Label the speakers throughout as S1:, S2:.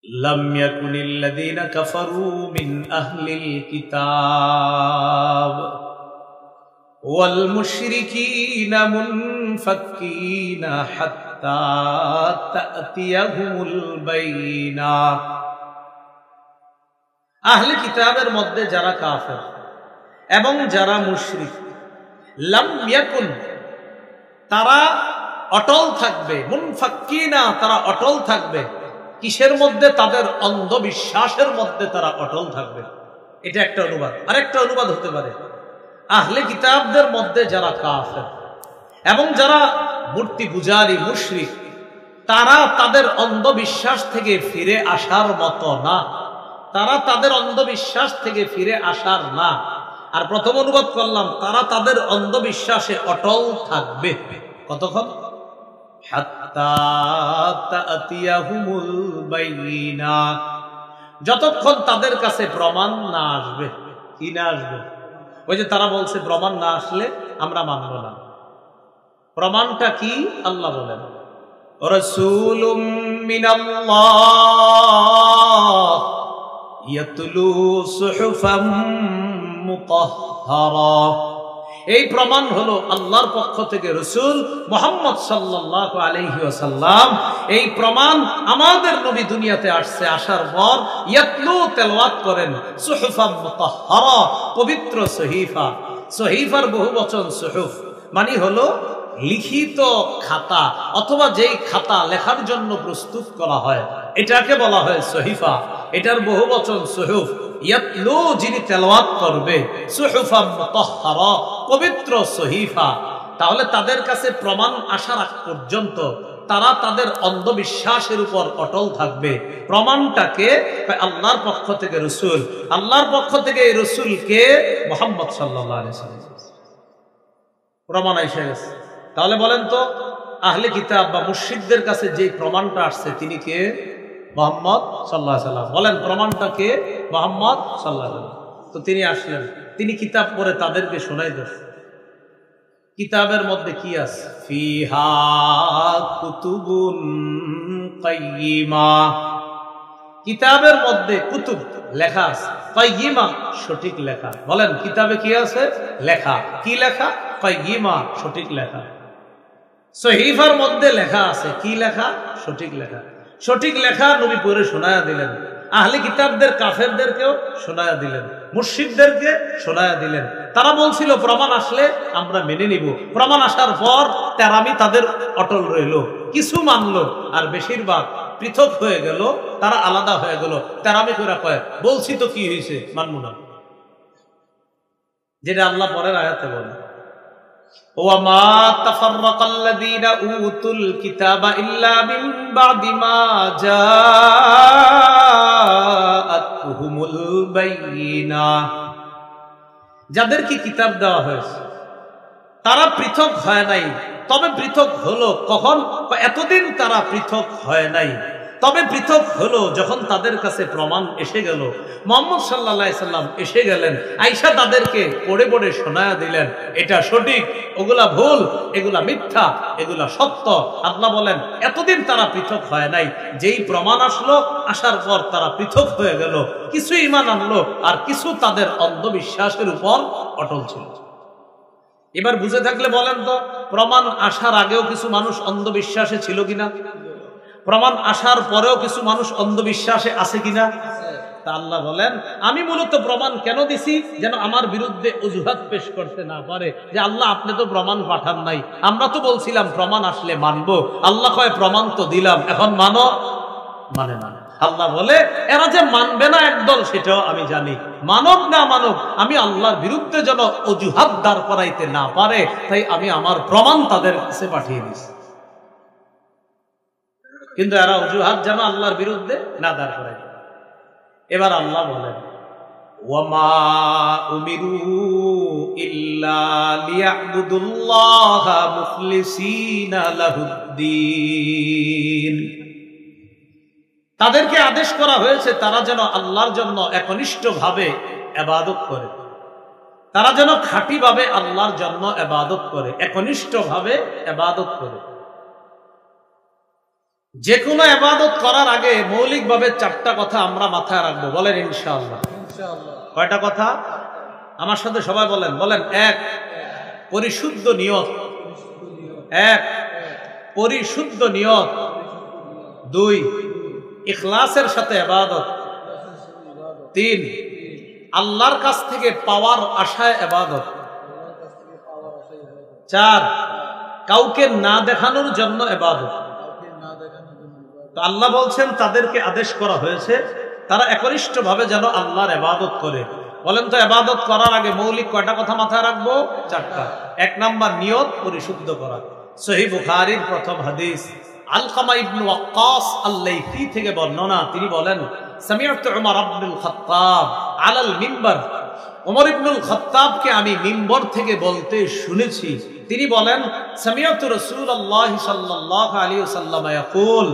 S1: لم يكن الذين كفروا من أهل الكتاب والمشركين منفكين حتى تأتيهم البينة আহলে কিতাবের মধ্যে যারা কাফের এবং যারা মুশরিক লাম ইয়াকুন তারা অটল থাকবে, মুনফাক্কিনা তারা অটল থাকবে। কিসের মধ্যে? তাদের অন্ধবিশ্বাসের মধ্যে তারা অটল থাকবে। এটা একটা অনুবাদ। আরেকটা অনুবাদ হতে পারে আহলে কিতাবদের মধ্যে যারা কাফের এবং যারা মূর্তি পূজারী মুশরিক তারা তাদের অন্ধবিশ্বাস থেকে ফিরে আসার মতো না, তারা তাদের অন্ধবিশ্বাস থেকে ফিরে আসার না। আর প্রথম অনুবাদ করলাম তারা তাদের অন্ধবিশ্বাসে অটল থাকবে কতক্ষণ? হাত্তা তা'তিয়াহুমুল বাইয়িনা, যতক্ষণ তাদের কাছে প্রমাণ না আসবে। কি না আসবে? ওই যে তারা বলছে প্রমাণ না আসলে আমরা মানব না। প্রমাণটা কি? আল্লাহ বলেন রাসূলুম মিনাল্লাহ ইয়াতলু সুহুফাম মুতাহহারা। এই প্রমাণ হলো আল্লাহর পক্ষ থেকে রাসূল মুহাম্মদ সাল্লাল্লাহু আলাইহি ওয়াসাল্লাম। এই প্রমাণ আমাদের নবী দুনিয়াতে আসছে, আসার পর ইয়াতলু তেলাওয়াত করেন সুহুফাম মুতাহহারা, পবিত্র সহিফা। সহিফার বহুবচন সুহুফ, মানে হলো লিখিত খাতা অথবা যেই খাতা লেখার জন্য প্রস্তুত করা হয় এটাকে বলা হয় সহিফা। এটার বহুবচন সুহুফ। ইয়াতলু যিনি তেলাওয়াত করবে, সুহুফাম মুতাহহারা পবিত্র সহিফা। তাহলে তাদের কাছে প্রমাণ আসার আগ পর্যন্ত তারা তাদের অন্ধবিশ্বাসের উপর অটল থাকবে। প্রমাণটাকে আল্লাহর পক্ষ থেকে রাসূল, আল্লাহর পক্ষ থেকে এই রাসূলকে মুহাম্মদ সাল্লাল্লাহু আলাইহি ওয়াসাল্লাম প্রমাণ এসে গেছে। তাহলে বলেন তো আহলে কিতাব বা মুশরিকদের কাছে যে প্রমাণটা আসছে তিনি কে? মুহাম্মদ সাল্লাল্লাহু আলাইহি ওয়াসাল্লাম। বলেন প্রমাণটা কে? মুহাম্মদ সাল্লাল্লাহু আলাইহি ওয়াসাল্লাম। তো তিনি আসলেন, তিনি কিতাব পড়ে তাদেরকে শোনাই দিয়েছেন। কিতাবের মধ্যে কি আছে? ফিহা কুতুবুন কাইয়্যিমা। কিতাবের মধ্যে কুতুব লেখা আছে, কাইয়্যিমা সঠিক লেখা। বলেন কিতাবে কি আছে? লেখা। কি লেখা? কাইয়্যিমা সঠিক লেখা। সহিফার মধ্যে লেখা আছে, কি লেখা? সঠিক লেখা। সঠিক লেখা নবী পড়ে শোনায়া দিলেন। আহলে কিতাবদের কাফেরদেরকেও শোনায়া দিলেন, মুশরিকদেরকে শোনায়া দিলেন। তারা বলছিল প্রমাণ আসলে আমরা মেনে নিব। প্রমাণ আসার পর তেরামি তাদের অটল রইল, কিছু মানলো আর বেশিরভাগ পৃথক হয়ে গেল, তারা আলাদা হয়ে গেল। তেরামি করে কয় বলছি তো কি হয়েছে, মানব না। যেটা আল্লাহ পরের আয়াতে বলে ওয়ামা তাফাররাকাল্লাযীনা উতুল কিতাবা ইল্লা মিন বাদি মা জাআতহুমুল বাইয়িনা। যাদেরকে কিতাব দেওয়া হয়েছে তারা পৃথক হয় নাই, তবে পৃথক হলো কখন? এতদিন তারা পৃথক হয় নাই, তবে পৃথক হলো যখন তাদের কাছে প্রমাণ এসে গেল। মুহাম্মদ সাল্লাল্লাহু আলাইহি সাল্লাম এসে গেলেন, আয়েশা তাদেরকে পড়ে পড়ে শোনায়া দিলেন এটা সঠিক, ওগুলা ভুল, এগুলা মিথ্যা, এগুলা সত্য। আল্লাহ বলেন এতদিন তারা পৃথক হয় নাই, যেই প্রমাণ আসলো, আসার পর তারা পৃথক হয়ে গেল। কিছু ঈমান আনলো আর কিছু তাদের অন্ধবিশ্বাসের উপর অটল ছিল। এবার বুঝে থাকলে বলেন তো প্রমাণ আসার আগেও কিছু মানুষ অন্ধবিশ্বাসে ছিল কিনা? প্রমাণ আসার পরেও কিছু মানুষ অন্ধবিশ্বাসে আছে কিনা? তা আল্লাহ বলেন আমি মূলত প্রমাণ কেন দিছি? যেন আমার বিরুদ্ধে অজুহাত পেশ করতে না পারে যে আল্লাহ আপনি তো প্রমাণ পাঠান নাই, আমরা তো বলছিলাম প্রমাণ আসলে মানবো। আল্লাহ কয় প্রমাণ তো দিলাম, এখন মানো? মানে না। আল্লাহ বলে এরা যে মানবে না একদল সেটাও আমি জানি, মানব না মানব আমি আল্লাহর বিরুদ্ধে যেন অজুহাত দাঁড় করাইতে না পারে, তাই আমি আমার প্রমাণ তাদের কাছে পাঠিয়ে দিছি। কিন্তু এরা অজুহাত যেন আল্লাহর বিরুদ্ধে না দাঁড় করায়। এবার আল্লাহ বলেন ওয়ামা উমিরু ইল্লা লিয়াবুদুল্লাহা মুখলিসিনা লাহুদ্দিন। তাদেরকে আদেশ করা হয়েছে তারা যেন আল্লাহর জন্য একনিষ্ঠভাবে ইবাদত করে, তারা যেন খাঁটিভাবে আল্লাহর জন্য ইবাদত করে, একনিষ্ঠভাবে ইবাদত করে। যে কোনো ইবাদত করার আগে মৌলিকভাবে চারটা কথা আমরা মাথায় রাখবো, বলেন ইনশাআল্লাহ। কয়টা কথা? আমার সাথে সবাই বলেন। বলেন। এক, পরিশুদ্ধ নিয়ত। এক, পরিশুদ্ধ নিয়ত। দুই, ইখলাসের সাথে ইবাদত। তিন, আল্লাহর কাছ থেকে পাওয়ার আশায় ইবাদত। চার, কাউকে না দেখানোর জন্য ইবাদত। তো আল্লাহ বলছেন তাদেরকে আদেশ করা হয়েছে তারা একনিষ্ঠভাবে যেন আল্লাহর ইবাদত করে। বলেন তো ইবাদত করার আগে মৌলিক কয়টা কথা মাথায় রাখবো? চারটা। এক নাম্বার, নিয়ত পরিশুদ্ধ করা। সহিহ বুখারীর প্রথম হাদিস, আলকামা ইবনে ওয়াক্কাস আল-লাইথি থেকে বর্ণনা। তিনি বলেন, সামি'তু উমর ইবনুল খাত্তাব আলাল মিম্বার, ওমর ইবনুল খাত্তাবকে আমি মিম্বর থেকে বলতে শুনেছি। তিনি বলেন, সামি'তু রাসূলুল্লাহ সাল্লাল্লাহু আলাইহি ওয়াসাল্লাম ইয়াকুল,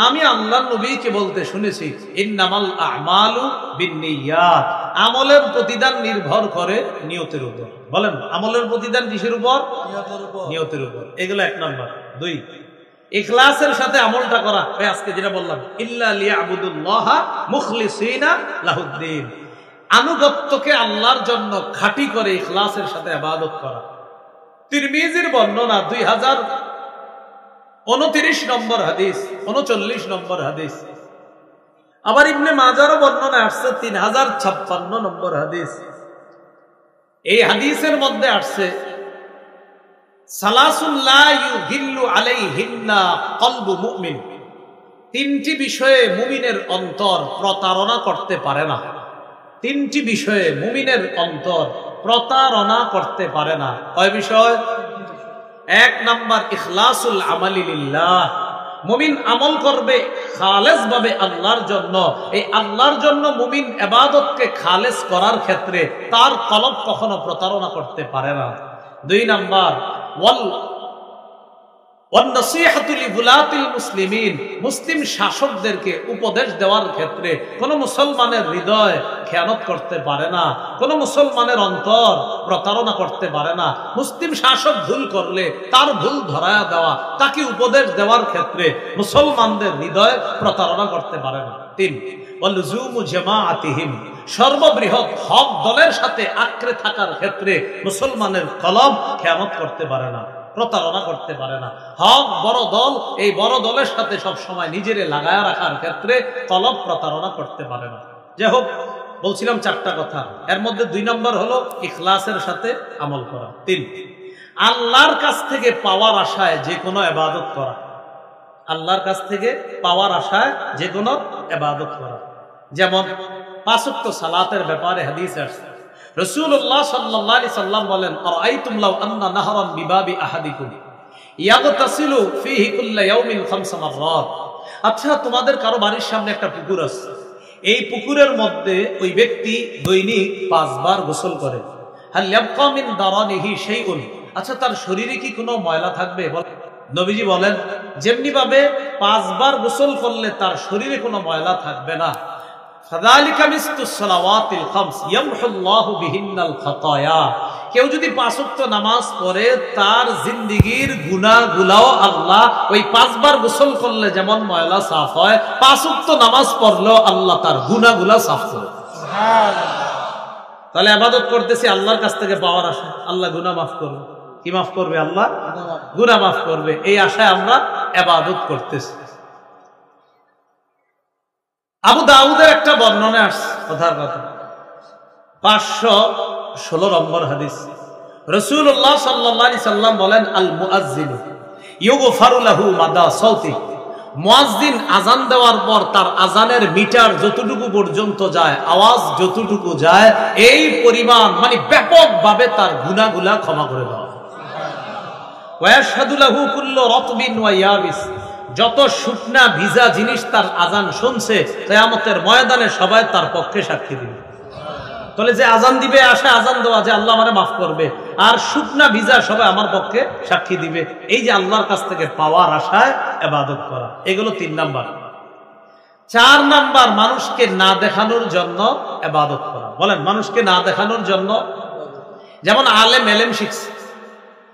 S1: আমি আল্লাহর নবীকে বলতে শুনেছি, ইন্নামাল আ'মালু বিন্নিয়াত, আমলের প্রতিদান নির্ভর করে নিয়তের উপর। বলেন, আমলের প্রতিদান কিসের উপর? নিয়তের উপর। এগুলো এক নাম্বার। দুই, ইখলাসের সাথে আমলটা করা। আজকে যেটা বললাম, ইল্লা লিয়াবুদুল্লাহ মুখলিসিনা লাহুদ্দিন, আনুগত্যকে আল্লাহর জন্য খাঁটি করে ইখলাসের সাথে ইবাদত করা। তিরমিজির বর্ণনা 2029 নম্বর হাদিস, 39 নম্বর হাদিস। আবার ইবনে মাজারও বর্ণনা আসছে 3056 নম্বর হাদিস। এই হাদিসের মধ্যে আসছে, সালাসুন লা ইউহিল্লু আলাইহিন্না কলবু মুমিন, তিনটি বিষয়ে মুমিনের অন্তর প্রতারণা করতে পারে না। তিনটি বিষয়ে মুমিনের অন্তর প্রতারণা করতে পারে না। কয় বিষয়? এক নাম্বার, ইখলাসুল আমালি লিল্লাহ, মুমিন আমল করবে খালেস ভাবে আল্লাহর জন্য। এই আল্লাহর জন্য মুমিন ইবাদতকে খালেস করার ক্ষেত্রে তার কলব কখনো প্রতারণা করতে পারে না। দুই নাম্বার, মুসলিম শাসকদেরকে উপদেশ দেওয়ার ক্ষেত্রে কোন মুসলমানের হৃদয় খেয়ানত করতে পারে না, কোন মুসলমানের অন্তর প্রতারণা করতে পারে না। মুসলিম শাসক ভুল করলে তার ভুল ধরায়া দেওয়া, তাকে উপদেশ দেওয়ার ক্ষেত্রে মুসলমানদের হৃদয় প্রতারণা করতে পারে না। তিন, ওয়ালুজুমু জামাআতিহিম, সর্ববৃহৎ হক দলের সাথে আঁকড়ে থাকার ক্ষেত্রে মুসলমানের কলব খেয়ানত করতে পারে না, প্রতারণা করতে পারে না। হক বড় দল, এই বড় দলের সাথে সব সময় নিজেরে লাগায়া রাখার ক্ষেত্রে কলব প্রতারণা করতে পারে না। যাই হোক, বলছিলাম চারটা কথা। এর মধ্যে দুই নম্বর হলো ইখলাসের সাথে আমল করা। তিন, আল্লাহর কাছ থেকে পাওয়ার আশায় যে কোনো ইবাদত করা। আল্লাহর কাছ থেকে পাওয়ার আশায় যে কোনো ইবাদত করা। যেমন 5 ওয়াক্ত সালাতের ব্যাপারে হাদিস আছে, রাসূলুল্লাহ সাল্লাল্লাহু আলাইহি সাল্লাম বলেন, আরাইতুম লাউ আন্না নাহরান বিবাবি আহাদিকুম ইয়াগতাসিলু ফীহি কুল্লা ইয়াউমিন 5 মাররাত। আচ্ছা, তোমাদের কারো বাড়ির সামনে একটা পুকুর আছে, এই পুকুরের মধ্যে ওই ব্যক্তি দৈনিক 5 বার গোসল করে। হাল ইয়াবকা মিন দারানিহি শাইউন, আচ্ছা তার শরীরে কি কোনো ময়লা থাকবে? নবীজি বলেন, যেমনি ভাবে 5 বার গোসল করলে তার শরীরে কোনো ময়লা থাকবে না, ফাযালিকা মিসলুস সালাওয়াতিল খামস ইয়ামহুল্লাহু বিহিন্নাল খাতায়া, কেউ যদি 5 ওয়াক্ত নামাজ পড়ে তার জিন্দেগীর গুনাহগুলোও আল্লাহ ওই 5 বার গোসল করলে যেমন ময়লা সাফ হয়, 5 ওয়াক্ত নামাজ পড়লেও আল্লাহ তার গুনাহগুলো সাফ করে। সুবহানাল্লাহ। তাহলে ইবাদত করতেছি আল্লাহর কাছ থেকে পাওয়ার আশা, আল্লাহ গুনাহ মাফ করবে। কি মাফ করবে? আল্লাহ গুনাহ মাফ করবে, এই আশায় আমরা ইবাদত করতেছি। আবু দাউদের একটা বর্ণনা আসছে, কথার কথা 516 নম্বর হাদিস। রাসূলুল্লাহ সাল্লাল্লাহু আলাইহি সাল্লাম বলেন, আল মুআজ্জিনু ইউগফারু লাহু মাদা সাউতি, মুয়াজ্জিন আজান দেওয়ার পর তার আজানের মিটার যতটুকু পর্যন্ত যায়, আওয়াজ যতটুকু যায়, এই পরিমাণ মানে ব্যাপকভাবে তার গুনাহগুলা ক্ষমা করে দেওয়া। ওয়া ইয়াশহাদু লাহু কুল্লু রাতবিন ওয়া ইয়াবিস, যত শুকনা ভিজা জিনিস তার আজান শুনছে, কিয়ামতের ময়দানে সবাই তার পক্ষে সাক্ষী দিবে। তাহলে যে আজান দিবে আসে আজান দেওয়া যে আল্লাহ আমারে মাফ করবে, আর শুকনা ভিজা সবাই আমার পক্ষে সাক্ষী দিবে। এই যে আল্লাহর কাছ থেকে পাওয়ার আশায় ইবাদত করা, এগুলো 3 নাম্বার। 4 নাম্বার, মানুষকে না দেখানোর জন্য ইবাদত করা। বলেন, মানুষকে না দেখানোর জন্য। যেমন আলেম এলেম শিখছে,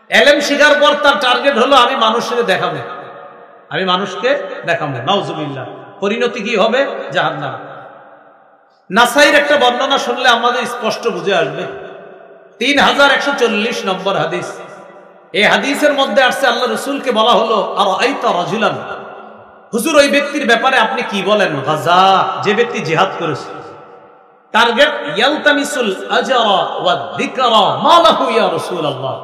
S1: এলেম শিখার পর তার টার্গেট হলো আমি মানুষের দেখাবো, আমি মানুষকে দেখাবো, নাউজুবিল্লাহ। পরিণতি কি হবে? জাহান্নাম। নাসাইর একটা বর্ণনা শুনলে আমাদের স্পষ্ট বুঝে আসবে। 3140 নম্বর হাদিস। এই হাদিসের মধ্যে আসছে আল্লাহ রাসূলকে বলা হলো, আর আইতা রাজুলান, হুজুর ওই ব্যক্তির ব্যাপারে আপনি কি বলেন? গাজা, যে ব্যক্তি জিহাদ করেছে। টার্গেট ইয়ালতামিসুল আজরা ওয়া যিকরা মা লাহু ইয়া রাসূলুল্লাহ।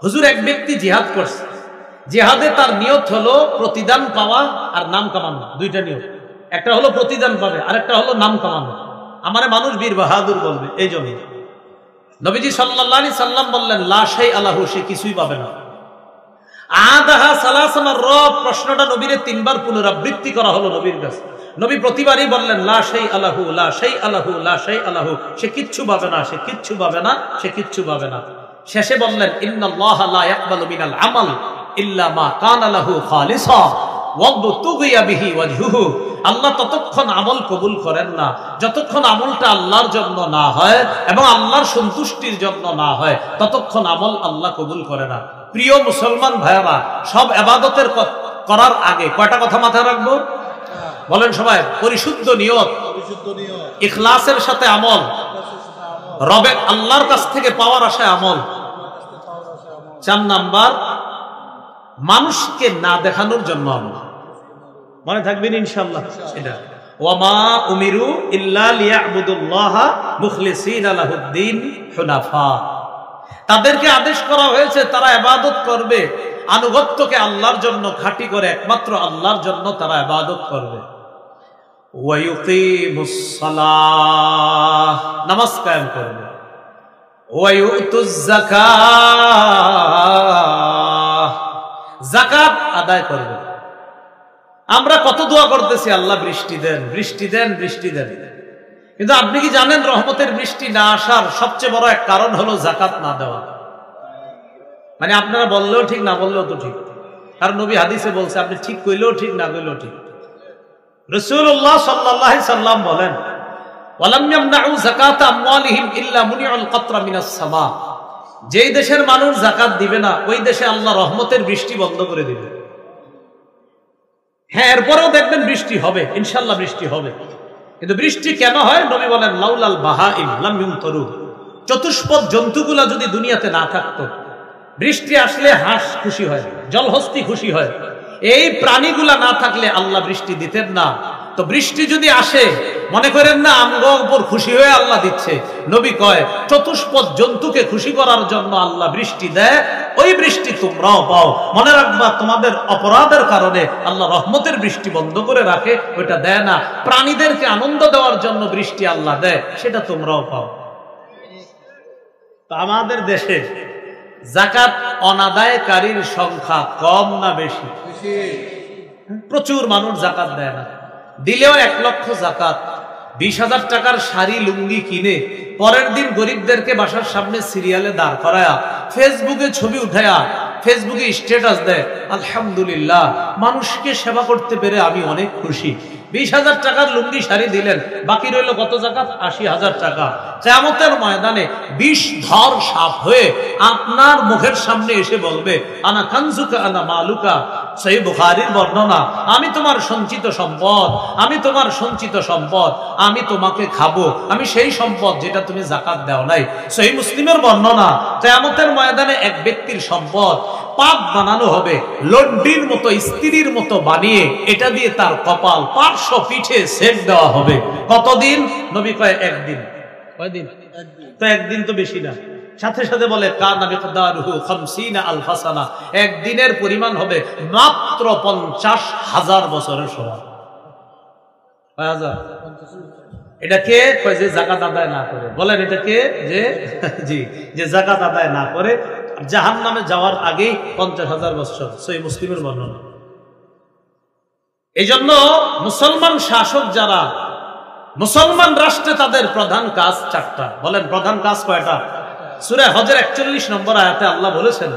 S1: হুজুর এক ব্যক্তি জিহাদ করছে, জিহাদে তার নিয়ত হলো প্রতিদান পাওয়া আর নাম কামানো। দুইটা নিয়ত, একটা হলো প্রতিদান পাবে আর একটা হলো নাম কামানো। আমারে মানুষ বীর বাহাদুর বলবে, এই জন্য নবীজি সাল্লাল্লাহু আলাইহি সাল্লাম বললেন, লা শাই আলাহু, সে কিছুই পাবে না। আদাহা সালাসানা রব, প্রশ্নটা নবীরে 3 বার পুনরাবৃত্তি করা হলো নবীর কাছে। নবী প্রতিবারই বললেন, লা শাই আলাহু, লা শাই আলাহু, লা শাই আলাহু, সে কিচ্ছু পাবে না, সে কিচ্ছু পাবে না, সে কিচ্ছু পাবে না। শেষে বললেন, ইন্নাল্লাহা লা ইয়াকবালু মিনাল আমাল ইল্লা মা কানা লাহু খালিসা ওয়াবতুগিয়া বিহি ওয়াজহুহু। আল্লাহ ততক্ষণ আমল কবুল করেন না যতক্ষণ আমলটা আল্লাহর জন্য না হয় এবং আল্লাহর সন্তুষ্টির জন্য না হয়, ততক্ষণ আমল আল্লাহ কবুল করে না। প্রিয় মুসলমান ভাইরা, সব ইবাদতের করার আগে কয়টা কথা মাথায় রাখবো? বলেন সবাই। পরিশুদ্ধ নিয়ত, ইখলাসের সাথে আমল, রবে আল্লাহর কাছ থেকে পাওয়ার আশায় আমল। 4 নাম্বার, মানুষকে না দেখানোর জন্য আমল। মনে থাকবেন ইনশাআল্লাহ। এটা ওয়ামা উমিরু ইল্লা লিয়াবুদুল্লাহা মুখলিসিনা লাহুদ্দিন হুনাফা। তাদেরকে আদেশ করা হয়েছে তারা ইবাদত করবে, আনুগত্যকে আল্লাহর জন্য খাঁটি করে একমাত্র আল্লাহর জন্য তারা ইবাদত করবে। ওয়া ইউকিমুস সালাহ, নামাজ কায়েম করবে। ওয়া ইউতুজ যাকাত, যাকাত আদায় করবে। আমরা কত দোয়া করতেছি, আল্লাহ বৃষ্টি দেন, বৃষ্টি দেন, বৃষ্টি দেন। কিন্তু আপনি কি জানেন রহমতের বৃষ্টি না আসার সবচেয়ে বড় এক কারণ হলো যাকাত না দেওয়া? মানে আপনারা বললেও ঠিক, না বললেও তো ঠিক, কারণ নবী হাদিসে বলছে, আপনি ঠিক কইলেও ঠিক, না কইলেও ঠিক। রাসূলুল্লাহ সাল্লাল্লাহু আলাইহি সাল্লাম বলেন, ওয়ালাম ইয়ামনাউ যাকাতা আমওয়ালিহিম ইল্লা মুনিউল কাতরা মিনাস সামা। যেই দেশের মানুষ যাকাত দিবে না, ওই দেশে আল্লাহ রহমতের বৃষ্টি বন্ধ করে দিবে। হ্যাঁ, এরপরেও দেখবেন বৃষ্টি হবে, ইনশাআল্লাহ বৃষ্টি হবে। কিন্তু বৃষ্টি কেন হয়? নবী বলেন, লাউলাল বাহাইম লাম ইউমতারু। চতুষ্পদ জন্তুগুলা যদি দুনিয়াতে না থাকতো, বৃষ্টি আসলে হাঁস খুশি হয়, জলহস্তি খুশি হয়, এই প্রাণীগুলা না থাকলে আল্লাহ বৃষ্টি দিতেন না। তো বৃষ্টি যদি আসে, মনে করেন না আমগো উপর খুশি হয়ে আল্লাহ দিচ্ছে। নবী কয়, চতুষ্পদ জন্তুকে খুশি করার জন্য আল্লাহ বৃষ্টি দেয়, ওই বৃষ্টি তোমরাও পাও। মনে রাখবা, তোমাদের অপরাধের কারণে আল্লাহ রহমতের বৃষ্টি বন্ধ করে রাখে, ওইটা দেয় না। প্রাণীদেরকে আনন্দ দেওয়ার জন্য বৃষ্টি আল্লাহ দেয়, সেটা তোমরাও পাও। তো আমাদের দেশে যাকাত অনাদায়কারীর সংখ্যা কম না বেশি? প্রচুর মানুষ যাকাত দেয় না। দিলেও 1 লক্ষ যাকাত, 20,000 টাকার শাড়ি লুঙ্গি কিনে পরের দিন গরিবদেরকে বাসার সামনে সিরিয়ালে দাঁড় করায়া ফেসবুকে ছবি উঠায়া ফেসবুকে স্ট্যাটাস দেয়, আলহামদুলিল্লাহ, মানুষকে সেবা করতে পেরে আমি অনেক খুশি। 20,000 টাকার লুঙ্গি শাড়ি দিলেন, বাকি রইল কত যাকাত? 80,000 টাকা। কিয়ামতের ময়দানে 20 ধর সাপ হয়ে আপনার মুখের সামনে এসে বলবে, আনা কানজুকা আনা মালুকা। সহিহ বুখারীর বর্ণনা, আমি তোমার সঞ্চিত সম্পদ, আমি তোমার সঞ্চিত সম্পদ, আমি তোমাকে খাবো, আমি সেই সম্পদ যেটা তুমি যাকাত দাও নাই। সহিহ মুসলিমের বর্ণনা, কিয়ামতের ময়দানে এক ব্যক্তির সম্পদ পাক বানানো হবে, লন্ডির মতো, স্ত্রীর মতো বানিয়ে এটা দিয়ে তার কপাল, পার্শ্ব, পিঠে সেক দেওয়া হবে। কতদিন? নবী কয় 1 দিন। কয়দিন? 1 দিন। তো 1 দিন তো বেশি না। সাথে সাথে বলে, কানা মিকদারুহু 50 আলফা সানা, 1 দিনের পরিমাণ হবে মাত্র 50,000 বছরের সমান। কয় হাজার? এটা কে কয়? যে যাকাত আদায় না করে। বলেন এটা কে? যে জি, যে যাকাত আদায় না করে জাহান্নামে যাওয়ার আগেই 50,000 বছর। সহিহ মুসলিমের বর্ণনা। এই জন্য মুসলমান শাসক যারা, মুসলমান রাষ্ট্রে তাদের প্রধান কাজ 4টা। বলেন প্রধান কাজ কয়টা? সূরা হজের 41 নম্বর আয়াতে আল্লাহ বলেছেন,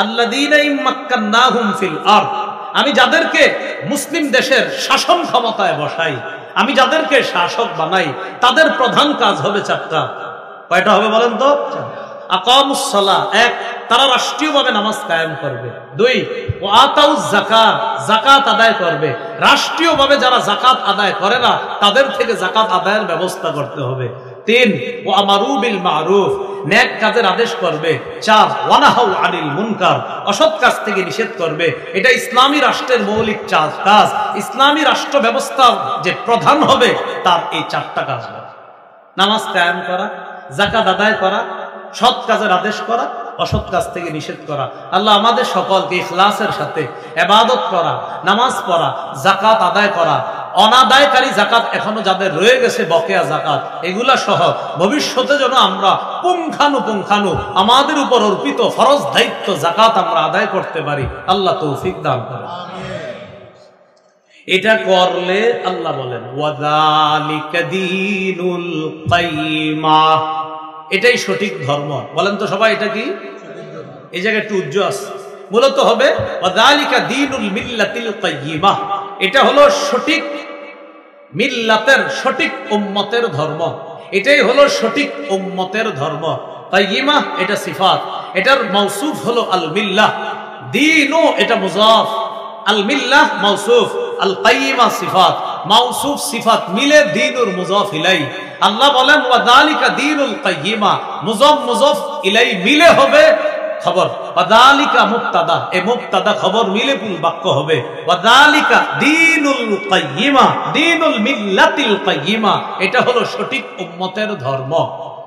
S1: আল্লাযীনা ইম্মাক্কান্নাহুম ফিল আরদ, আমি যাদেরকে মুসলিম দেশের শাসন ক্ষমতায় বসাই, আমি যাদেরকে শাসক বানাই, তাদের প্রধান কাজ হবে 4টা। কয়টা হবে বলেন তো? আকামুস সালাহ, এক তারা রাষ্ট্রীয়ভাবে নামাজ কায়েম করবে। দুই ও আতাউজ যাকাত, যাকাত আদায় করবে। রাষ্ট্রীয়ভাবে যারা যাকাত আদায় করে না তাদের থেকে যাকাত আদায়ের ব্যবস্থা করতে হবে। তিন ও আমারু বিল মারুফ, নেক কাজের আদেশ করবে। চার ওয়ানাহাউ আনিল মুনকার, অসৎ কাজ থেকে নিষেধ করবে। এটা ইসলামী রাষ্ট্রের মৌলিক কাজ। ইসলামী রাষ্ট্র ব্যবস্থা যে প্রধান হবে তার এই চারটা কাজ: নামাজ কায়েম করা, যাকাত আদায় করা, সৎ কাজের আদেশ করা, অসৎ কাজ থেকে নিষেধ করা। আল্লাহ আমাদের সকলকে ইখলাসের সাথে ইবাদত করা, নামাজ পড়া, যাকাত আদায় করা, অনাদায়কারী যাকাত এখনো যাদের রয়ে গেছে বকেয়া যাকাত, এগুলা সহ ভবিষ্যতে যেন আমরা পুঙ্খানুপুঙ্খানু আমাদের উপর অর্পিত ফরজ দায়িত্ব যাকাত আমরা আদায় করতে পারি। আল্লাহ তৌফিক দান করেন। এটা করলে আল্লাহ বলেন ওয়াযালিকা দীনুল কাইয়্যিমা, এটাই সঠিক ধর্ম। বলেন তো সবাই এটা কি? এই জায়গায় একটু উজ্জ্ব আছে, মূলত হবে ওয়াযালিকা দীনুল মিল্লাতিল কাইয়্যিমা, এটা হলো সঠিক মিল্লাতের, সঠিক উম্মতের ধর্ম। এটাই হলো সঠিক উম্মতের ধর্ম। কাইয়্যিমা এটা সিফাত, এটার মাউসুফ হলো আল মিল্লাহ। দীনু এটা মুযাফ, আল মিল্লাহ মাউসুফ, আল কাইয়্যিমা সিফাত। মাউসুফ সিফাত মিলে দীনুর মুযাফ ইলাই। আল্লাহ বলেন ওয়াযালিকা দীনুল কাইয়্যিমা, মুযাফ মুযাফ ইলাই মিলে হবে খবর। ওয়াযালিকা মুবতাদা, এই মুবতাদা খবর মিলে পুরো বাক্য হবে ওয়াযালিকা দীনুল কাইয়্যিমা, দীনুল মিল্লাতিল কাইয়্যিমা, এটা হলো সঠিক উম্মতের ধর্ম।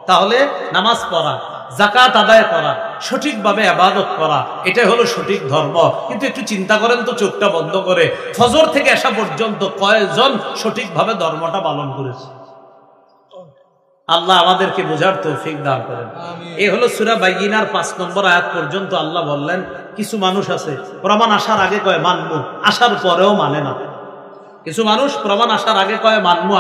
S1: তাহলে নামাজ পড়া, যাকাত আদায় করা, সঠিকভাবে ইবাদত করা, এটাই হলো সঠিক ধর্ম। কিন্তু একটু চিন্তা করেন তো, চোখটা বন্ধ করে ফজর থেকে আসা পর্যন্ত কয়জন সঠিকভাবে ধর্মটা পালন করেছে? আল্লাহ আমাদেরকে বোঝার তৌফিক দান করেন। এই হলো সূরা বাইয়িনার 5 নম্বর আয়াত পর্যন্ত আল্লাহ বললেন কিছু মানুষ আছে প্রমাণ আসার আগে কয় মানবো, আসার পরেও মানে না। কিছু মানুষ প্রমাণ আসার আগে কয় মানবো,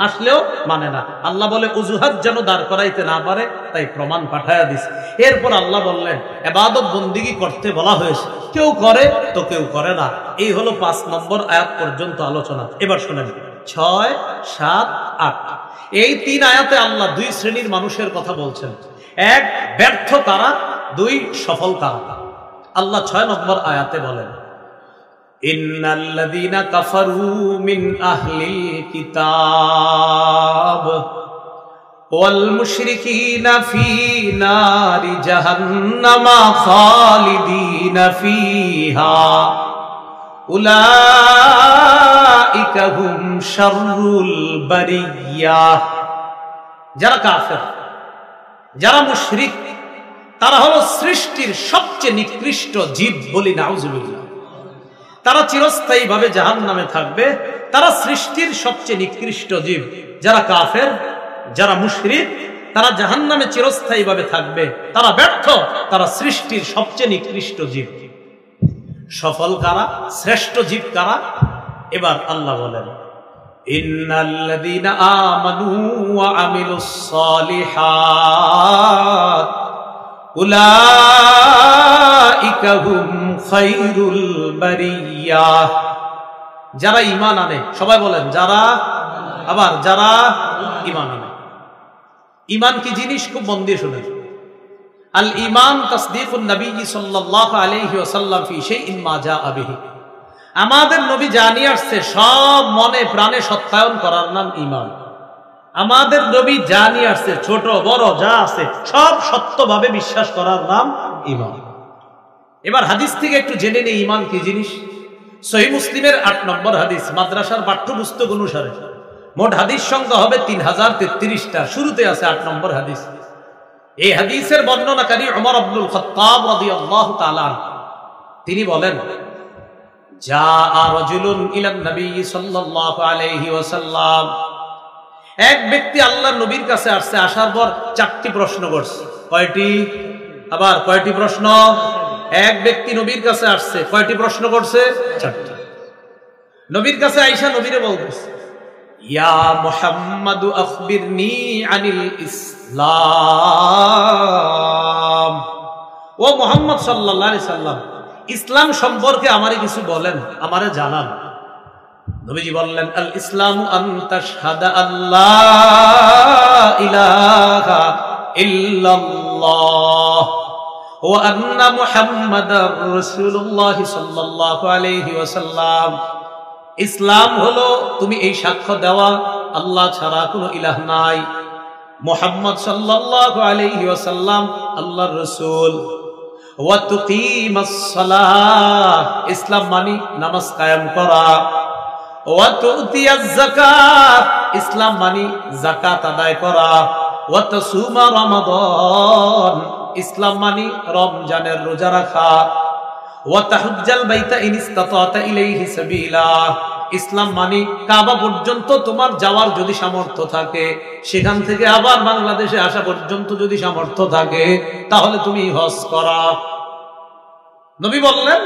S1: আসলেও মানে না। আল্লাহ বলে অজুহাত যেন দাঁড় করাইতে না পারে তাই প্রমাণ পাঠায়া দিছে। এরপর আল্লাহ বললেন ইবাদত বন্দেগী করতে বলা হয়েছে, কেউ করে তো কেউ করে না। এই হলো 5 নম্বর আয়াত পর্যন্ত আলোচনা। এবার শুনেন 6, 7, 8 এই 3 আয়াতে আল্লাহ 2 শ্রেণীর মানুষের কথা বলছেন। এক ব্যর্থ কারা, 2 সফল কারা। আল্লাহ 6 নম্বর আয়াতে বলেন ইন্নাল্লাযীনা কাফারু মিন আহলিল কিতাব ওয়াল মুশরিকিনা ফি নারি জাহান্নামা খালিদিনা ফিহা উলাইকা হুম শাররুল বারিয়াহ। যারা কাফের, যারা মুশরিক, তারা হলো সৃষ্টির সবচেয়ে নিকৃষ্ট জীব, বলি নাউজুবিল্লাহ। তারা চিরস্থায়ীভাবে জাহান্নামে থাকবে। তারা সৃষ্টির সবচেয়ে নিকৃষ্ট জীব। যারা কাফের, যারা মুশরিক, তারা জাহান্নামে চিরস্থায়ীভাবে থাকবে। তারা ব্যর্থ, তারা সৃষ্টির সবচেয়ে নিকৃষ্ট জীব। সফল কারা, শ্রেষ্ঠ জীব কারা? এবার আল্লাহ বলেন ইন্নাল্লাযীনা আমানু ওয়া আমিলুস সালিহাত উলাইকা হুম খায়রুল বারিয়াহ। যারা ঈমান আনে, সবাই বলেন যারা, আবার যারা ঈমান আনে। ঈমান কি জিনিস? খুব মন দিয়ে শুনেন। আল ঈমান তাসদীকুন নবী সাল্লাল্লাহু আলাইহি ওয়াসাল্লাম ফি শাইইন মা জাআ বিহি। আমাদের নবী জানিয়ে আসছে সব মনে প্রাণে সত্যায়ন করার নাম ঈমান। আমাদের নবী জানিয়ে আসছে ছোট বড় যা আছে সব সত্যভাবে বিশ্বাস করার নাম ঈমান। এবার হাদিস থেকে একটু জেনে নেই ঈমান কি জিনিস। সহিহ মুসলিমের 8 নম্বর হাদিস, মাদ্রাসার পাঠ্যপুস্তক অনুসারে মোট হাদিস সংখ্যা হবে 3033টা। শুরুতে আছে 8 নম্বর হাদিস। এই হাদিসের বর্ণনাকারী ওমর ইবনুল খাত্তাব রাদিয়াল্লাহু তাআলা, তিনি বলেন জাআ রাজুলুন ইলান নবী সাল্লাল্লাহু আলাইহি ওয়াসাল্লাম। এক ব্যক্তি আল্লাহর নবীর কাছে আসছে, আসার পর 4টি প্রশ্ন করছে। কয়টি? আবার কয়টি প্রশ্ন? এক ব্যক্তি নবীর কাছে আসছে, কয়টি প্রশ্ন করছে? 4টি। নবীর কাছে আয়েশা নবীরে বলতেছে ইয়া মুহাম্মাদু আখবিরনি আনিল ইসলাম। ও মুহাম্মদ সাল্লাল্লাহু আলাইহি সাল্লাম, ইসলাম সম্পর্কে আমারে কিছু বলেন, আমারে জানান। নবীজি বললেন আল ইসলামু আন তাশহাদা আল্লা ইলাহা ইল্লাল্লাহ ওয়া আন্না মুহাম্মাদার রাসূলুল্লাহ সাল্লাল্লাহু আলাইহি ওয়াসাল্লাম। ইসলাম হলো তুমি এই সাক্ষ্য দেওয়া আল্লাহ ছাড়া কোনো ইলাহ নাই, মুহাম্মদ সাল্লাল্লাহু আলাইহি ওয়াসাল্লাম আল্লাহর রাসূল। ওয়া তুকিমাস সালাহ, ইসলাম মানে নামাজ কায়েম করা। ওয়া তুতিয়াজ যাকাত, ইসলাম মানে যাকাত আদায় করা। ওয়া তাসুমা রমাদান, ইসলাম মানে রমজানের রোজা রাখা। ওয়া তাহুজ্জাল বাইতা ইন ইসতাতা ইলাইহি সাবিলা, ইসলাম মানে কাবা পর্যন্ত তোমার যাওয়ার যদি সামর্থ্য থাকে, সেখান থেকে আবার বাংলাদেশে আসা পর্যন্ত যদি সামর্থ্য থাকে, তাহলে তুমি হজ করা। নবী বললেন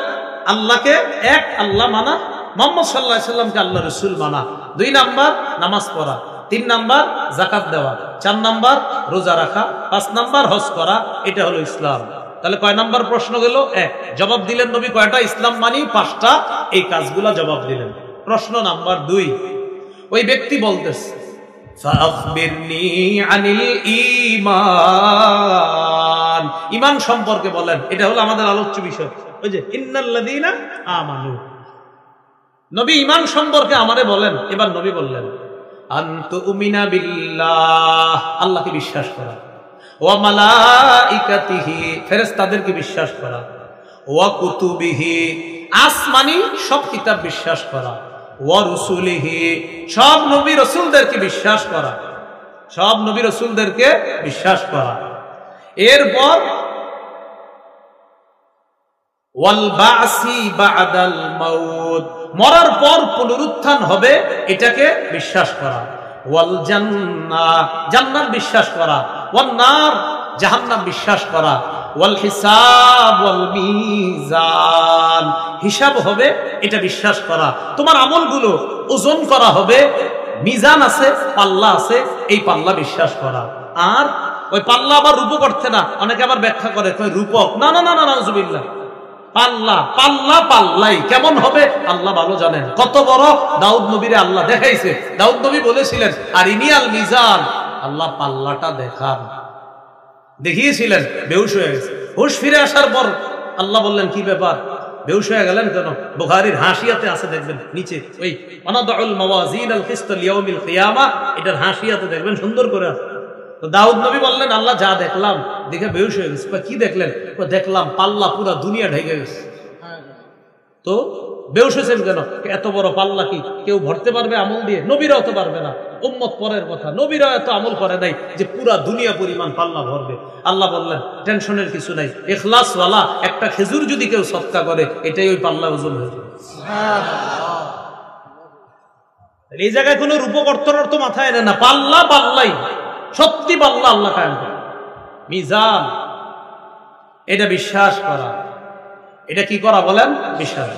S1: আল্লাহকে এক আল্লাহ মানা, মুহাম্মদ সাল্লাল্লাহু আলাইহি সাল্লামকে আল্লাহ রাসূল মানা। 2 নাম্বার নামাজ পড়া, 3 নাম্বার যাকাত দেওয়া, 4 নাম্বার রোজা রাখা, 5 নাম্বার হজ করা। এটা হলো ইসলাম। তাহলে কয় নাম্বার প্রশ্ন গেল? 1। জবাব দিলেন নবী কয়টা? ইসলাম মানি 5টা, এই কাজগুলা জবাব দিলেন। প্রশ্ন নাম্বার 2, ওই ব্যক্তি বলতেছে ফাখবিরনি আনিল ঈমান, ঈমান সম্পর্কে বলেন। এটা হলো আমাদের আলোচ্য বিষয়। ওই যে ইন্নাল্লাযীনা আমানু, নবী ঈমান সম্পর্কে আমারে বলেন। এবার নবী বললেন আনতুমিনা বিল্লাহ, আল্লাহকে বিশ্বাস করা। ওয়া মালাইকাতিহি, ফেরেশতাদেরকে বিশ্বাস করা। ওয়া কুতুবিহি, আসমানি সব কিতাব বিশ্বাস করা। ওয়া রুসুলিহি, সব নবী রাসূলদেরকে বিশ্বাস করা, সব নবী রাসূলদেরকে বিশ্বাস করা। এরপর ওয়াল বাসি বাদাল মাউত, মরার পর পুনরুত্থান হবে, এটাকে বিশ্বাস করা। ওয়াল জান্নাহ, জান্নাত বিশ্বাস করা। ওয়ান নার, জাহান্নাম বিশ্বাস করা। ওয়াল হিসাব ওয়াল মিজান, হিসাব হবে, এটা বিশ্বাস করা। তোমার আমলগুলো ওজন করা হবে, মিজান আছে, পাল্লা আছে, এই পাল্লা বিশ্বাস করা। আর ওই পাল্লা আবার রূপক অর্থে না, অনেকে আবার ব্যাখ্যা করে রূপক, না না না না, নাউজুবিল্লাহ। পাল্লা পাল্লা পাল্লাই কেমন হবে আল্লাহ ভালো জানেন। কত বড় দাউদ নবীরে আল্লাহ দেখাইছে। দাউদ নবী বলেছিলেন আরিনিয়াল মিজান, আল্লাহ পাল্লাটা দেখান। দেখিয়েছিলেন, বেহুশ হয়ে গেছে। হুশ ফিরে আসার পর আল্লাহ বললেন কি ব্যাপার, বেহুশ হয়ে গেলেন কেন? বুখারীর হাসিয়াতে আছে, দেখবেন নিচে ওই ওয়ানাদউল মাওয়াজিনাল কিসত লিয়াউমিল কিয়ামা, এটার হাসিয়াতে দেখবেন সুন্দর করে আছে। তো দাউদ নবী বললেন আল্লাহ যা দেখলাম, দেখে বেহুশ হয়ে গেছে। কি দেখলেন? দেখলাম পাল্লা পুরা দুনিয়া ঢেকে গেছে। তো বেহুশ হয়েছেন কেন? এত বড় পাল্লা কি কেউ ভরতে পারবে আমল দিয়ে? নবীরাও তো পারবে না, উম্মত পরের কথা। নবীরা এত আমল করে নাই যে পুরা দুনিয়া পরিমাণ পাল্লা ভরবে। আল্লাহ বললেন টেনশনের কিছু নাই, ইখলাস ওয়ালা একটা খেজুর যদি কেউ সদকা করে, এটাই ওই পাল্লা ওজন হয়ে যাবে। এই জায়গায় কোনো রূপক অর্থ মাথায় এনে না, পাল্লা পাল্লাই, সত্যি পাল্লা আল্লাহ কায়েম করে। মিজান, এটা বিশ্বাস করা। এটা কি করা বলেন? বিশ্বাস।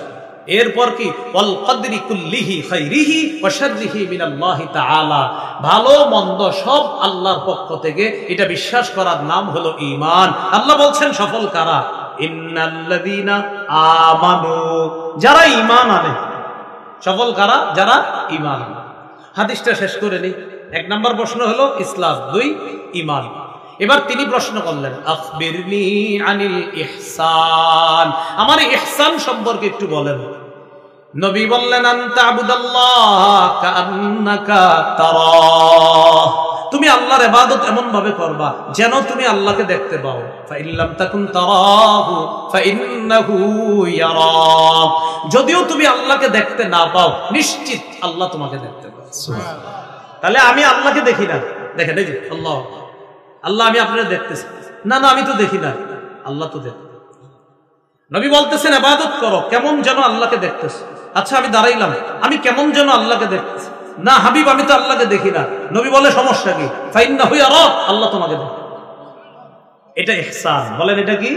S1: এরপর কি? ওয়াল কদরি কুল্লিহি খাইরিহি ওয়া শাররিহি মিনাল্লাহি তাআলা, ভালো মন্দ সব আল্লাহর পক্ষ থেকে, এটা বিশ্বাস করার নাম হলো ঈমান। আল্লাহ বলছেন সফল কারা? ইন্নাল্লাযীনা আমানু, যারা ঈমান আনে। সফল কারা? যারা ঈমান আনে। হাদিসটা শেষ করে নেই। 1 নম্বর প্রশ্ন হলো ইসলাম, 2 ঈমান। এবার তিনি প্রশ্ন করলেন আখবিরনি আনিল ইহসান, আমার ইহসান সম্পর্কে একটু বলেন। নবী বললেন আনতা আবুদাল্লাহ কাআন্নাকা তারাহ, তুমি আল্লাহর ইবাদত এমন ভাবে করবা যেন তুমি আল্লাহকে দেখতে পাও। ফাইল্লাম তাকুন তারাহু ফাইন্নাহু ইয়ারাক, যদিও তুমি আল্লাহকে দেখতে না পাও, নিশ্চিত আল্লাহ তোমাকে দেখতে পায়। সুবহানাল্লাহ। তাহলে আমি আল্লাহকে দেখি না, দেখেন এই যে আল্লাহ আল্লাহ আমি আপনারা দেখতেছি, না না আমি তো দেখি না, আল্লাহ তো দেখ। নবী বলতেছেন ইবাদত করো কেমন যেন আল্লাহকে দেখতেছি। আচ্ছা আমি দাঁড়াইলাম, আমি কেমন যেন আল্লাহকে দেখতেছি। না হাবিব আমি তো আল্লাহকে দেখি না। নবী বলে সমস্যা কি? ফাইন্নাহু ইয়ারাক, আল্লাহ তোমাকে দেখে। এটা ইহসান। বলেন এটা কি?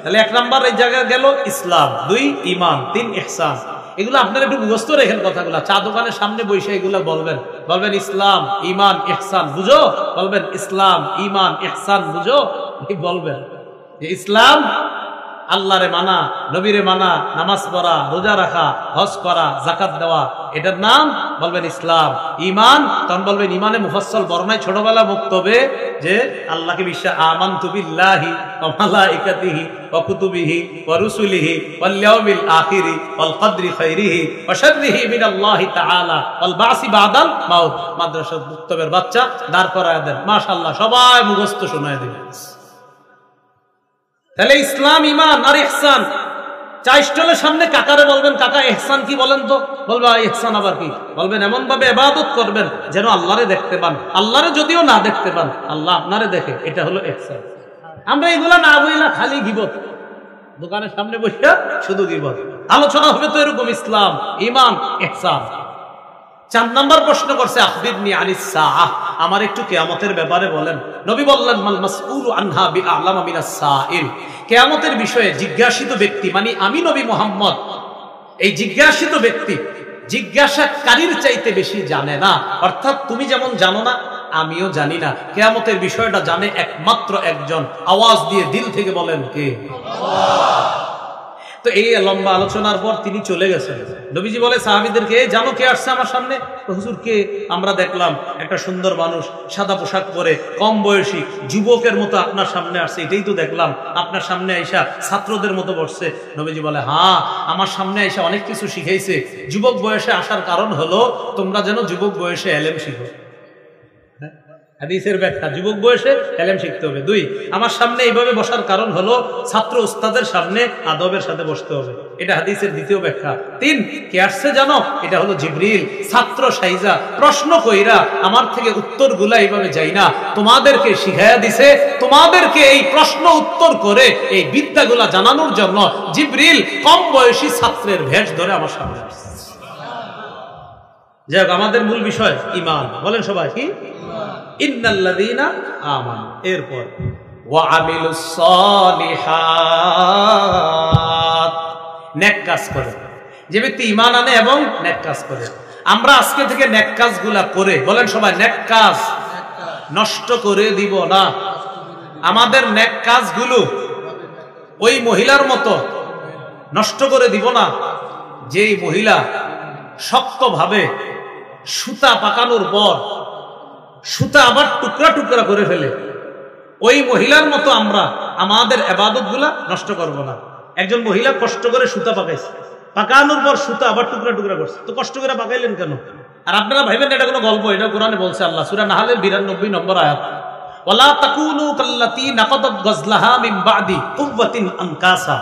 S1: তাহলে 1 নাম্বার এই জায়গায় গেল ইসলাম, 2 ঈমান, 3 ইহসান। এগুলো আপনারা একটু মুখস্থ রেখেন কথাগুলো। চা দোকানের সামনে বসে এগুলো বলবেন। বলবেন ইসলাম ঈমান ইহসান বুঝো, বলবেন ইসলাম ঈমান ইহসান বুঝো। বলবেন যে ইসলাম আল্লাহরে মানা, নবীরে মানা, নামাজ পড়া, রোজা রাখা, হজ করা, যাকাত দেওয়া, এটার নাম বলবেন ইসলাম। ঈমান, তখন বলবেন ঈমানে মুফাসসাল বর্ণায় ছোটবেলা বক্তব্যে যে আল্লাহকে বিশ্বাস, আমানতু বিল্লাহি ওয়া মালাইকাতিহি ওয়া কুতুবিহি ওয়া রুসুলিহি ওয়াল ইয়াউমিল আখিরি ওয়াল কদরি খাইরিহি ওয়া শাররিহি মিনাল্লাহি তাআলা ওয়াল বাসি বাদাল মাউত। মাদ্রাসার বক্তব্যের বাচ্চা দাঁড় করায় দেন, মাশাআল্লাহ সবাই মুখস্থ শোনায় দিবেন। তাহলে ইসলাম, ঈমান আর ইহসান। চা স্টলের সামনে কাকারে বলবেন, কাকা ইহসান কি বলেন তো? বলবে ইহসান আবার কি? বলবেন এমন ভাবে ইবাদত করবেন যেন আল্লাহরে দেখতে পান, আল্লাহরে যদিও না দেখতে পান আল্লাহ আপনারে দেখে, এটা হলো ইহসান। আমরা এগুলা না বইলা খালি গিবত, দোকানের সামনে বসে শুধু গিবত, আলোচনা হবে তো এরকম ইসলাম, ঈমান, ইহসান। 4 নম্বর প্রশ্ন করছে আখবিরনি আনিস সাআহ, আমার একটু কিয়ামতের ব্যাপারে বলেন। নবী বললেন মাল মাসউলু আনহা বিআলামা মিনাস সাইল, কিয়ামতের বিষয়ে জিজ্ঞাসিত ব্যক্তি মানে আমি নবী মুহাম্মদ, এই জিজ্ঞাসিত ব্যক্তি জিজ্ঞাসাকারীর চাইতে বেশি জানে না। অর্থাৎ তুমি যেমন জানো না আমিও জানি না, কিয়ামতের বিষয়টা জানে একমাত্র একজন। আওয়াজ দিয়ে দিল থেকে বলেন কে? আল্লাহ। তো এই লম্বা আলোচনার পর তিনি চলে গেছেন। নবীজি বলে সাহাবীদেরকে, জানো কে আসছে আমার সামনে? হুজুর কে? আমরা দেখলাম একটা সুন্দর মানুষ সাদা পোশাক পরে কম বয়সী যুবকের মতো আপনার সামনে আসছে, এটাই তো দেখলাম। আপনার সামনে আইসা ছাত্রদের মতো বসছে। নবীজি বলে হ্যাঁ, আমার সামনে আইসা অনেক কিছু শিখাইছে। যুবক বয়সে আসার কারণ হলো তোমরা যেন যুবক বয়সে এলেম শিখো। হাদিসের ব্যাখ্যা, যুবক বয়সে এলেম শিখতে হবে। 2, আমার সামনে এইভাবে বসার কারণ হলো ছাত্র উস্তাদের সামনে আদবের সাথে বসতে হবে, এটা হাদিসের দ্বিতীয় ব্যাখ্যা। 3, কে আসছে জানো? এটা হলো জিবরিল, ছাত্র সাইজা প্রশ্ন কইরা আমার থেকে উত্তরগুলা এইভাবে যাই না, তোমাদেরকে শিখাইয়া দিছে, তোমাদেরকে এই প্রশ্ন উত্তর করে এই বিদ্যাগুলা জানানোর জন্য জিবরিল কম বয়সী ছাত্রের ভেষ ধরে আমার সামনে আসছে। যাই হোক, আমাদের মূল বিষয় ঈমান। বলেন সবাই কি? ইন্নাল্লাযীনা আমানু, এরপর ওয়া আমিলুস সালিহাত, নেক কাজ করে। যে ব্যক্তি ঈমান আনে এবং নেক কাজ করে। আমরা আজকে থেকে নেক কাজগুলা করে, বলেন সবাই, নেক কাজ নষ্ট করে দিব না। আমাদের নেক কাজগুলো ওই মহিলার মতো নষ্ট করে দিব না যেই মহিলা শক্তভাবে সুতা পাকানোর পর সুতা আবার টুকরা টুকরা করে ফেলে। ওই মহিলার মতো আমরা আমাদের ইবাদতগুলা নষ্ট করব না। একজন মহিলা কষ্ট করে সুতা পাকাইছে, পাকানোর পর সুতা আবার টুকরা টুকরা করছে, তো কষ্ট করে পাকাইলেন কেন? আর আপনারা ভাইবেন এটা কোনো গল্প, এটা কোরআনে বলছে আল্লাহ, সূরা নাহলের 92 নম্বর আয়াত, ওয়ালা তাকুনু কাল্লাতী নাকাদাত গাজলাহা মিন বাদি কুওয়াতিন আনকাসা,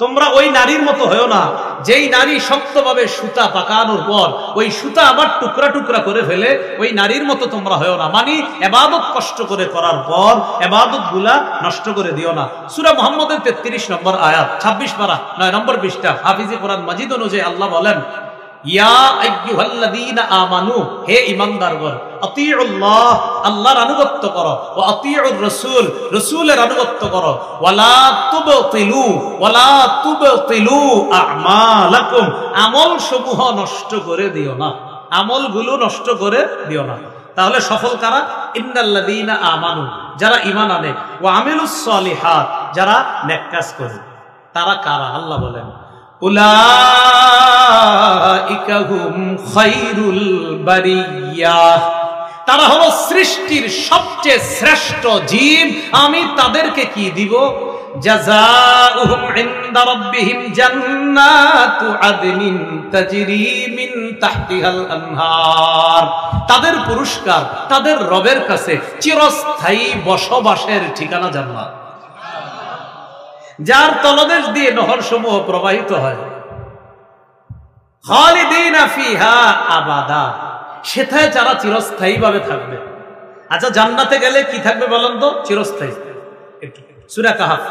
S1: তোমরা ওই নারীর মতো হয়ো না যেই নারী শক্তভাবে সুতা পাকানোর পর ওই সুতা আবার টুকরা টুকরা করে ফেলে, ওই নারীর মতো তোমরা হয়ো না। মানে ইবাদত কষ্ট করে করার পর ইবাদত গুলা নষ্ট করে দিও না। সূরা মুহাম্মদের 33 নম্বর আয়াত, 26 পারা 9 নম্বর পৃষ্ঠা, হাফিজি কোরআন মাজিদ অনুযায়ী আল্লাহ বলেন, ইয়া আইয়ুহাল্লাযীনা আমানু, হে ঈমানদারগণ, আতিউল্লাহ, আল্লাহর আনুগত্য করো, ওয়া আতিউর রাসূল, রাসূলের আনুগত্য করো, ওয়ালা তুবতিলু আমালাকুম, আমল সমূহ নষ্ট করে দিও না, আমলগুলো নষ্ট করে দিও না। তাহলে সফল কারা? ইন্নাল্লাযীনা আমানু, যারা ঈমান আনে, ওয়া আমিলুস সালিহাত, যারা নেক কাজ করে। তারা কারা? আল্লাহ বলেন, উলাইকা হুম খায়রুল বারিয়াহ, তারা হলো সৃষ্টির সবচেয়ে শ্রেষ্ঠ জীব। আমি তাদেরকে কি দিব? জাযাউহুম ইনদা রাব্বিহিম জান্নাতু আদনিন তাজরি মিন তাহতিহাল আনহার, তাদের পুরস্কার তাদের রবের কাছে চিরস্থায়ী বসবাসের ঠিকানা জান্নাত, যার তলদেশ দিয়ে নহর সমূহ প্রবাহিত হয়। খালিদিনা ফিহা আবাদা, সেথায় যারা চিরস্থায়ী ভাবে থাকবে। আচ্ছা, জান্নাতে গেলে কি থাকবে বলেন তো? চিরস্থায়ী। সূরা কাহাফ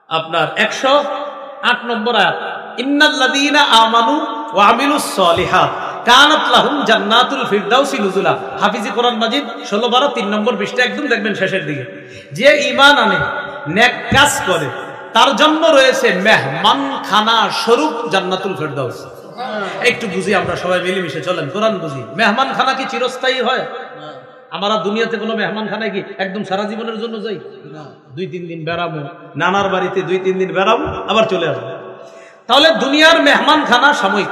S1: আপনার 108 নম্বর আয়াত, ইন্নাল্লাযীনা আমানু ওয়া আমিলুস সালিহাত কানাত লাহুম জান্নাতুল ফিরদাউসি নুজুলা। হাফিজি কোরআন মাজিদ 16-12 3 নম্বর পৃষ্ঠা, একদম দেখবেন শেষের দিকে। যে ঈমান আনে, নেক কাজ করে, তার জন্য রয়েছে মেহমানখানা স্বরূপ জান্নাতুল ফিরদাউস। একটু বুঝি আমরা সবাই মিলেমিশে, চলেন কোরআন বুঝি। মেহমানখানা কি চিরস্থায়ী হয়? আমরা দুনিয়াতে কোনো মেহমানখানায় কি একদম সারা জীবনের জন্য যাই না, 2-3 দিন বেড়াবো, নানার বাড়িতে 2-3 দিন বেড়াবো, আবার চলে আসবো। তাহলে দুনিয়ার মেহমানখানা সাময়িক,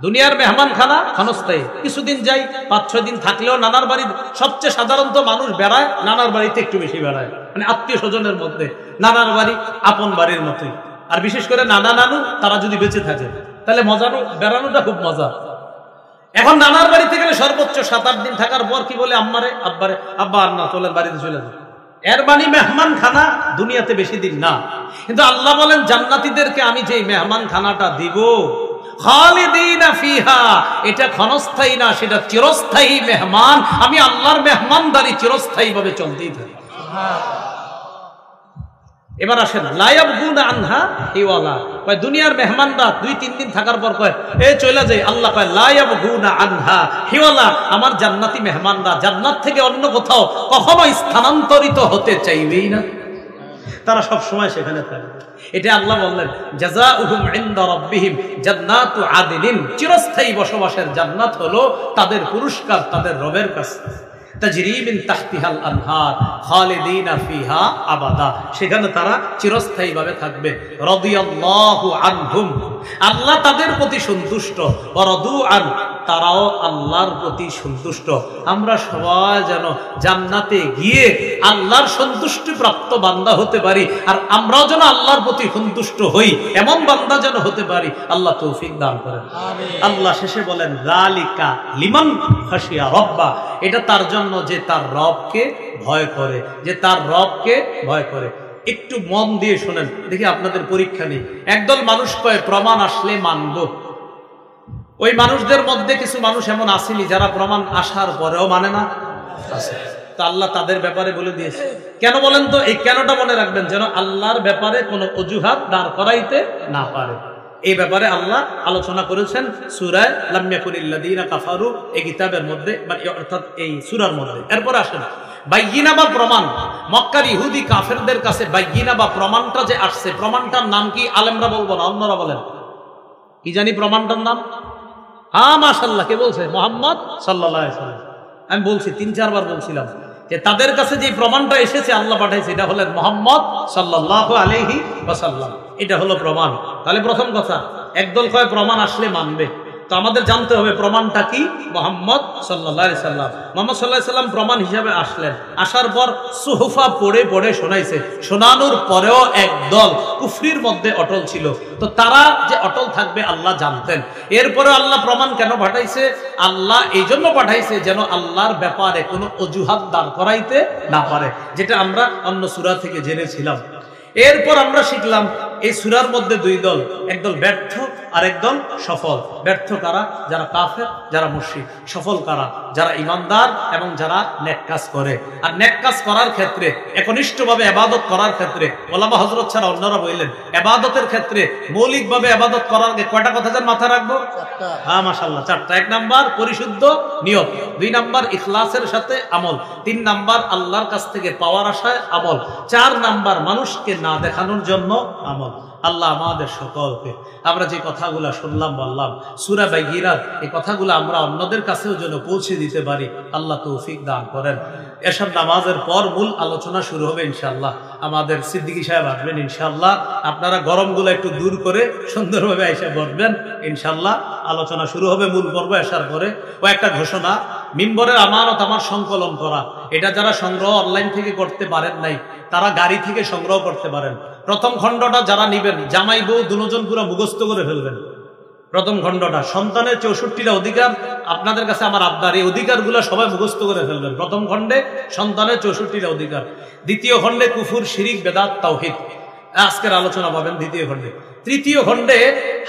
S1: দুনিয়ার মেহমানখানা ক্ষণস্থায়ী। কিছুদিন যাই, 5-6 দিন থাকলেও নানার বাড়ি, সবচেয়ে সাধারণত মানুষ বেড়ায় নানার বাড়িতে একটু বেশি বেড়ায়, মানে আত্মীয় স্বজনের মধ্যে নানার বাড়ি আপন বাড়ির মতোই। আর বিশেষ করে নানা নানু তারা যদি বেঁচে থাকে তাহলে মজানো, বেড়ানোটা খুব মজা। এখন নানার বাড়িতে গেলে সর্বোচ্চ 7-8 দিন থাকার পর কি বলে আম্মারে আব্বারে, আব্বা আর না, চলেন বাড়িতে চলে যান। এর মানে মেহমান খানা দুনিয়াতে বেশি দিন না। কিন্তু আল্লাহ বলেন জান্নাতীদেরকে আমি যে মেহমান খানাটা দিব, খালিদিনা ফিহা, এটা ক্ষণস্থায়ী না, সেটা চিরস্থায়ী মেহমান। আমি আল্লাহর মেহমানদারি চিরস্থায়ী ভাবে চলতেই থাকি। এবার আসেন লা ইয়াবগুনা আনহা হিওয়ালা, কয় দুনিয়ার মেহমানরা 2-3 দিন থাকার পর কয় এ চলে যায়। আল্লাহ কয় লা ইয়াবগুনা আনহা হিওয়ালা, আমার জান্নাতি মেহমানরা জান্নাত থেকে অন্য কোথাও কখনো স্থানান্তরিত হতে চাইবেই না, তারা সব সময় সেখানে থাকবে। এটা আল্লাহ বললেন জাযাউহুম ইনদা রাব্বিহিম জান্নাতু আদনিন, চিরস্থায়ী বসবাসের জান্নাত হলো তাদের পুরস্কার তাদের রবের কাছে। তাজরি মিন তাহতিহাল আনহার খালিদিনা ফিহা আবাদা, সেখানে তারা চিরস্থায়ী ভাবে থাকবে। রাদিয়াল্লাহু আনহুম, আল্লাহ তাদের প্রতি সন্তুষ্ট, ওয়া রাদু আন, তারাও আল্লাহর প্রতি সন্তুষ্ট। আমরা সবাই যেন জান্নাতে গিয়ে আল্লাহর সন্তুষ্টি প্রাপ্ত বান্দা হতে পারি, আর আমরাও যেন আল্লাহর প্রতি সন্তুষ্ট হই এমন বান্দা যেন হতে পারি। আল্লাহ তৌফিক দান করেন। আল্লাহ শেষে বলেন যালিকা লিমান খাশিয়া রাব্বা, এটা তার জন্য যে তার রবকে ভয় করে, যে তার রবকে ভয় করে। একটু মন দিয়ে শোনেন, দেখি আপনাদের পরীক্ষা নেই। একদল মানুষ কয় প্রমাণ আসলে মানব। ওই মানুষদের মধ্যে কিছু মানুষ এমন আসেনি যারা প্রমাণ আসার পরেও মানে না, আছে। তো আল্লাহ তাদের ব্যাপারে বলে দিয়েছে। কেন বলেন তো? এই কেনটা মনে রাখবেন, যেন আল্লাহর ব্যাপারে কোনো অজুহাত দাঁড় করাইতে না পারে। এই ব্যাপারে আল্লাহ আলোচনা করেছেন সূরা লাম ইয়াকুনিল্লাযীনা কাফারু, এই কিতাবের মধ্যে, অর্থাৎ এই সূরার মধ্যে। এরপর আসেন বাইয়িনা বা প্রমাণ। মক্কার ইহুদি কাফেরদের কাছে বাইয়িনা বা প্রমাণটা যে আসছে, প্রমাণটার নাম কি? আলেমরা বলবো না, অন্যরা বলেন কি জানি প্রমাণটার নাম? হ্যাঁ মাশাআল্লাহ, কে বলছে? মুহাম্মদ সাল্লাল্লাহু আলাইহি ওয়াসাল্লাম। আমি বলছি 3-4 বার বলছিলাম যে তাদের কাছে যে প্রমাণটা এসেছে আল্লাহ পাঠাইছে, এটা হলেন মুহাম্মদ সাল্লাল্লাহু আলাইহি ওয়াসাল্লাম। এটা হলো প্রমাণ। তাহলে প্রথম কথা, একদল কয় প্রমাণ আসলে মানবে, তো আমাদের জানতে হবে প্রমাণটা কি? মুহাম্মদ সাল্লাল্লাহু আলাইহি সাল্লাম। মুহাম্মদ সাল্লাল্লাহু আলাইহি সাল্লাম প্রমাণ হিসাবে আসলেন, আসার পর সুহুফা পড়ে পড়ে শোনাইছে। শোনানোর পরেও একদল কুফরির মধ্যে অটল ছিল, তো তারা যে অটল থাকবে আল্লাহ জানতেন। এরপরে আল্লাহ প্রমাণ কেন পাঠাইছে? আল্লাহ এই জন্য পাঠাইছে যেন আল্লাহর ব্যাপারে কোনো অজুহাত দাঁড় করাইতে না পারে, যেটা আমরা অন্য সূরা থেকে জেনেছিলাম। এরপর আমরা শিখলাম এই সূরার মধ্যে 2 দল, একদল ব্যর্থ আর একদল সফল। ব্যর্থ কারা? যারা কাফের, যারা মুশরিক। সফল কারা? যারা ঈমানদার এবং যারা নেক কাজ করে। আর নেক কাজ করার ক্ষেত্রে, একনিষ্ঠভাবে ইবাদত করার ক্ষেত্রে, ওলামা হযরত ছাড়া অন্যরা বললেন ইবাদতের ক্ষেত্রে মৌলিকভাবে ইবাদত করার আগে কয়টা কথা যেন মাথায় রাখবো? 4টা। হ্যাঁ মাশাআল্লাহ, 4টা। 1 নাম্বার পরিশুদ্ধ নিয়ত, 2 নাম্বার ইখলাসের সাথে আমল, 3 নাম্বার আল্লাহর কাছ থেকে পাওয়ার আশায় আমল, 4 নাম্বার মানুষকে না দেখানোর জন্য আমল। আল্লাহ আমাদের সকলকে, আমরা যে কথাগুলো শুনলাম বললাম সূরা বাইয়িনাত, এই কথাগুলো আমরা অন্যদের কাছেও যেন পৌঁছে দিতে পারি। আল্লাহ তৌফিক দান করেন। এশার নামাজের পর মূল আলোচনা শুরু হবে ইনশাআল্লাহ। আমাদের সিদ্দিকী সাহেব আসবেন ইনশাআল্লাহ। আপনারা গরমগুলো একটু দূর করে সুন্দরভাবে এসে বসবেন ইনশাআল্লাহ। আলোচনা শুরু হবে মূল পর্ব এশার পরে। ও একটা ঘোষণা, মিম্বরের আমানত আমার সংকলন করা, এটা যারা সংগ্রহ অনলাইন থেকে করতে পারেন নাই তারা গাড়ি থেকে সংগ্রহ করতে পারেন। প্রথম খণ্ডটা যারা নিবেন, জামাই বউ দুজন পুরো মুখস্থ করে ফেলবেন। প্রথম খণ্ডটা সন্তানের 64টা অধিকার, আপনাদের কাছে আমার আবদার, এই অধিকারগুলো সবাই মুখস্থ করে ফেলবেন। প্রথম খণ্ডে সন্তানের 64টা অধিকার, দ্বিতীয় খণ্ডে কুফুর, শিরিক, বেদাত, তাওহীদ, আজকের আলোচনা পাবেন দ্বিতীয় খণ্ডে। তৃতীয় খণ্ডে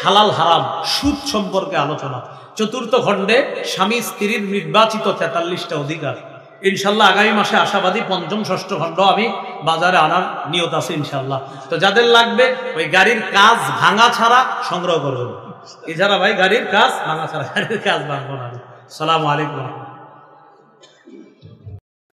S1: হালাল হারাম, সুদ সম্পর্কে আলোচনা। চতুর্থ খণ্ডে স্বামী স্ত্রীর নির্বাচিত 43টা অধিকার। ইনশাল্লাহ আগামী মাসে আশাবাদী 5ম 6ষ্ঠ খণ্ড আমি বাজারে আনার নিয়ত আছে ইনশাল্লাহ। তো যাদের লাগবে ওই গাড়ির কাজ ভাঙা ছাড়া সংগ্রহ করবেন। এছাড়া ভাই গাড়ির কাজ ভাঙা ছাড়া, গাড়ির কাজ ভাঙবো না। আসসালামু আলাইকুম।